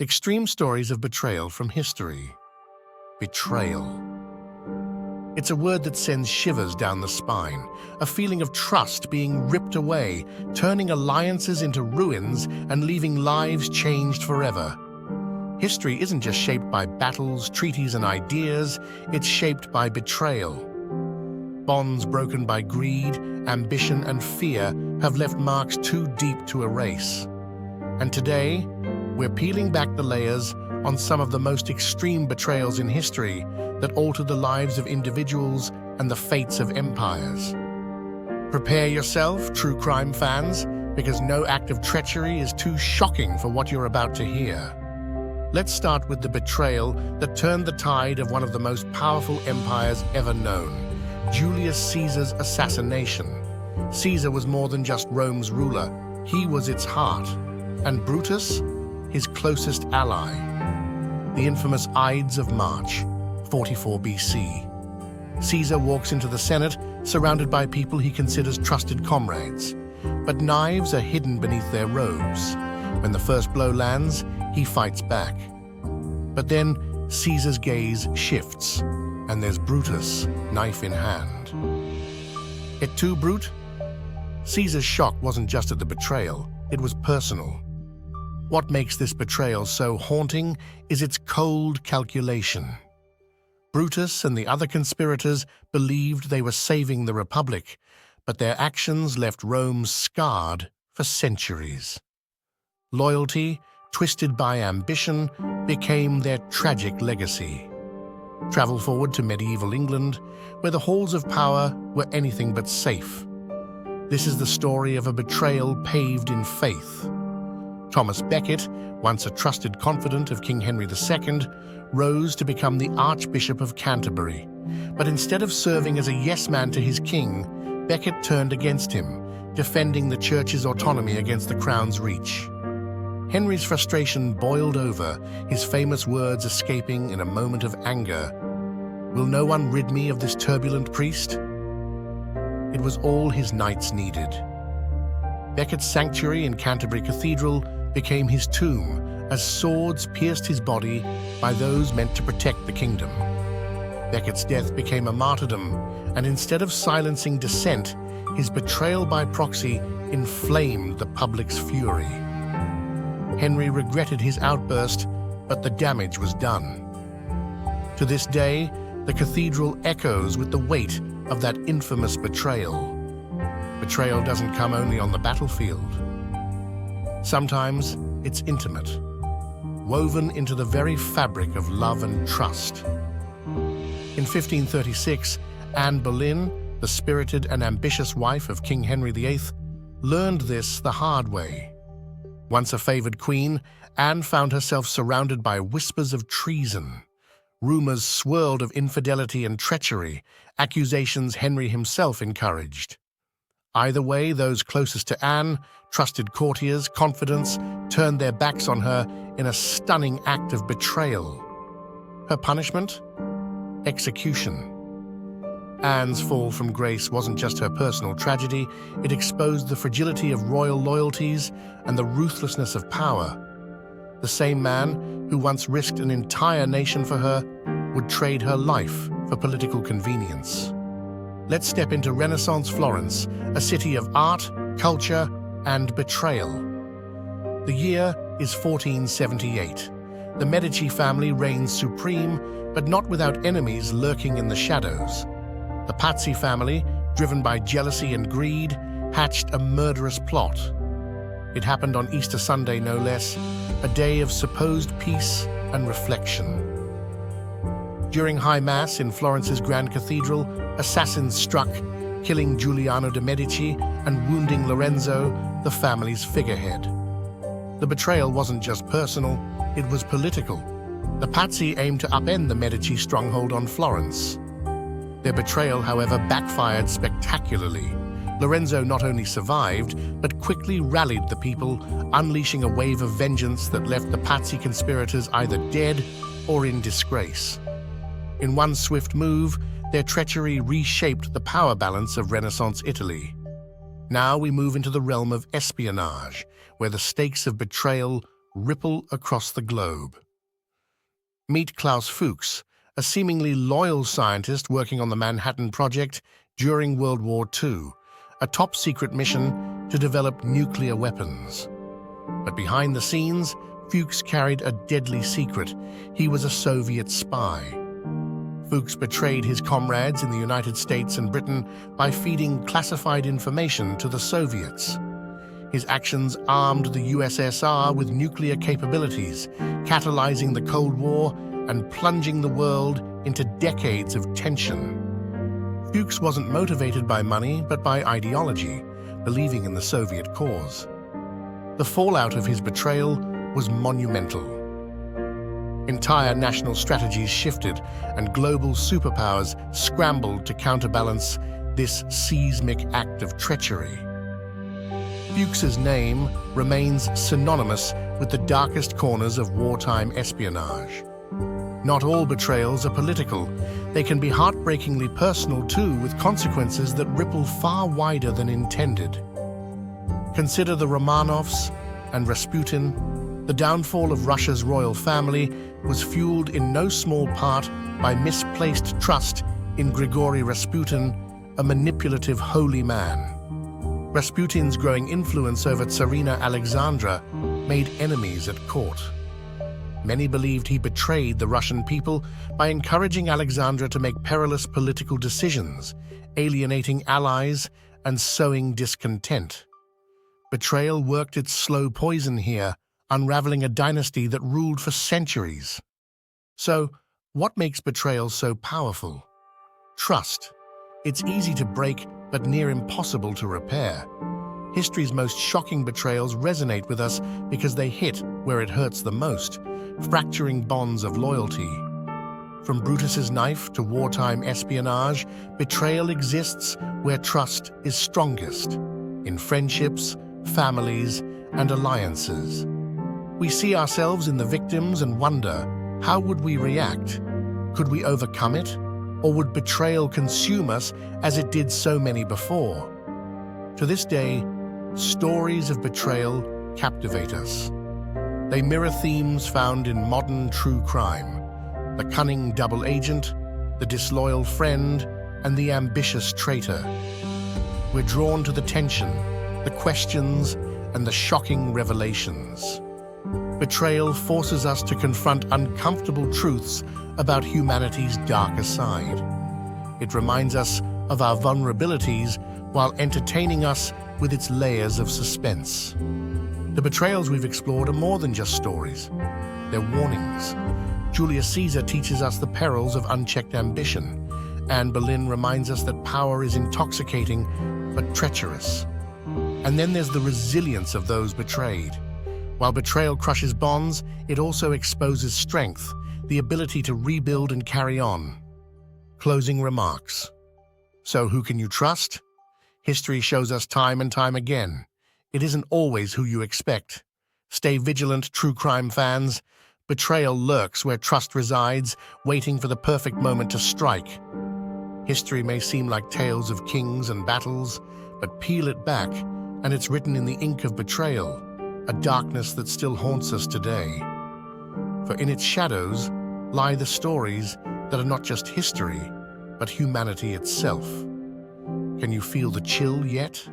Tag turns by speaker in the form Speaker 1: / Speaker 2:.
Speaker 1: Extreme stories of betrayal from history. Betrayal. It's a word that sends shivers down the spine, a feeling of trust being ripped away, turning alliances into ruins and leaving lives changed forever. History isn't just shaped by battles, treaties, and ideas, it's shaped by betrayal. Bonds broken by greed, ambition, and fear have left marks too deep to erase. And today, we're peeling back the layers on some of the most extreme betrayals in history that altered the lives of individuals and the fates of empires. Prepare yourself, true crime fans, because no act of treachery is too shocking for what you're about to hear. Let's start with the betrayal that turned the tide of one of the most powerful empires ever known, Julius Caesar's assassination. Caesar was more than just Rome's ruler, he was its heart, and Brutus, his closest ally. The infamous Ides of March, 44 BC. Caesar walks into the Senate, surrounded by people he considers trusted comrades. But knives are hidden beneath their robes. When the first blow lands, he fights back. But then Caesar's gaze shifts, and there's Brutus, knife in hand. Et tu, Brute? Caesar's shock wasn't just at the betrayal, it was personal. What makes this betrayal so haunting is its cold calculation. Brutus and the other conspirators believed they were saving the Republic, but their actions left Rome scarred for centuries. Loyalty, twisted by ambition, became their tragic legacy. Travel forward to medieval England, where the halls of power were anything but safe. This is the story of a betrayal paved in faith. Thomas Becket, once a trusted confidant of King Henry II, rose to become the Archbishop of Canterbury. But instead of serving as a yes-man to his king, Becket turned against him, defending the church's autonomy against the crown's reach. Henry's frustration boiled over, his famous words escaping in a moment of anger. "Will no one rid me of this turbulent priest?" It was all his knights needed. Becket's sanctuary in Canterbury Cathedral became his tomb as swords pierced his body by those meant to protect the kingdom. Becket's death became a martyrdom, and instead of silencing dissent, his betrayal by proxy inflamed the public's fury. Henry regretted his outburst, but the damage was done. To this day, the cathedral echoes with the weight of that infamous betrayal. Betrayal doesn't come only on the battlefield. Sometimes it's intimate, woven into the very fabric of love and trust. In 1536, Anne Boleyn, the spirited and ambitious wife of King Henry VIII, learned this the hard way. Once a favored queen, Anne found herself surrounded by whispers of treason. Rumors swirled of infidelity and treachery, accusations Henry himself encouraged. Either way, those closest to Anne, trusted courtiers, confidants, turned their backs on her in a stunning act of betrayal. Her punishment? Execution. Anne's fall from grace wasn't just her personal tragedy, it exposed the fragility of royal loyalties and the ruthlessness of power. The same man who once risked an entire nation for her would trade her life for political convenience. Let's step into Renaissance Florence, a city of art, culture, and betrayal. The year is 1478. The Medici family reigns supreme, but not without enemies lurking in the shadows. The Pazzi family, driven by jealousy and greed, hatched a murderous plot. It happened on Easter Sunday, no less, a day of supposed peace and reflection. During High Mass in Florence's Grand Cathedral, assassins struck, killing Giuliano de' Medici and wounding Lorenzo, the family's figurehead. The betrayal wasn't just personal, it was political. The Pazzi aimed to upend the Medici stronghold on Florence. Their betrayal, however, backfired spectacularly. Lorenzo not only survived, but quickly rallied the people, unleashing a wave of vengeance that left the Pazzi conspirators either dead or in disgrace. In one swift move, their treachery reshaped the power balance of Renaissance Italy. Now we move into the realm of espionage, where the stakes of betrayal ripple across the globe. Meet Klaus Fuchs, a seemingly loyal scientist working on the Manhattan Project during World War II, a top-secret mission to develop nuclear weapons. But behind the scenes, Fuchs carried a deadly secret. He was a Soviet spy. Fuchs betrayed his comrades in the United States and Britain by feeding classified information to the Soviets. His actions armed the USSR with nuclear capabilities, catalyzing the Cold War and plunging the world into decades of tension. Fuchs wasn't motivated by money, but by ideology, believing in the Soviet cause. The fallout of his betrayal was monumental. Entire national strategies shifted, and global superpowers scrambled to counterbalance this seismic act of treachery. Fuchs's name remains synonymous with the darkest corners of wartime espionage. Not all betrayals are political. They can be heartbreakingly personal too, with consequences that ripple far wider than intended. Consider the Romanovs and Rasputin. The downfall of Russia's royal family was fueled in no small part by misplaced trust in Grigory Rasputin, a manipulative holy man. Rasputin's growing influence over Tsarina Alexandra made enemies at court. Many believed he betrayed the Russian people by encouraging Alexandra to make perilous political decisions, alienating allies and sowing discontent. Betrayal worked its slow poison here, unraveling a dynasty that ruled for centuries. So, what makes betrayal so powerful? Trust. It's easy to break, but near impossible to repair. History's most shocking betrayals resonate with us because they hit where it hurts the most, fracturing bonds of loyalty. From Brutus's knife to wartime espionage, betrayal exists where trust is strongest, in friendships, families, and alliances. We see ourselves in the victims and wonder, how would we react? Could we overcome it? Or would betrayal consume us as it did so many before? To this day, stories of betrayal captivate us. They mirror themes found in modern true crime: the cunning double agent, the disloyal friend, and the ambitious traitor. We're drawn to the tension, the questions, and the shocking revelations. Betrayal forces us to confront uncomfortable truths about humanity's darker side. It reminds us of our vulnerabilities while entertaining us with its layers of suspense. The betrayals we've explored are more than just stories. They're warnings. Julius Caesar teaches us the perils of unchecked ambition. Anne Boleyn reminds us that power is intoxicating but treacherous. And then there's the resilience of those betrayed. While betrayal crushes bonds, it also exposes strength, the ability to rebuild and carry on. Closing remarks. So who can you trust? History shows us time and time again. It isn't always who you expect. Stay vigilant, true crime fans. Betrayal lurks where trust resides, waiting for the perfect moment to strike. History may seem like tales of kings and battles, but peel it back, and it's written in the ink of betrayal, a darkness that still haunts us today. For in its shadows lie the stories that are not just history, but humanity itself. Can you feel the chill yet?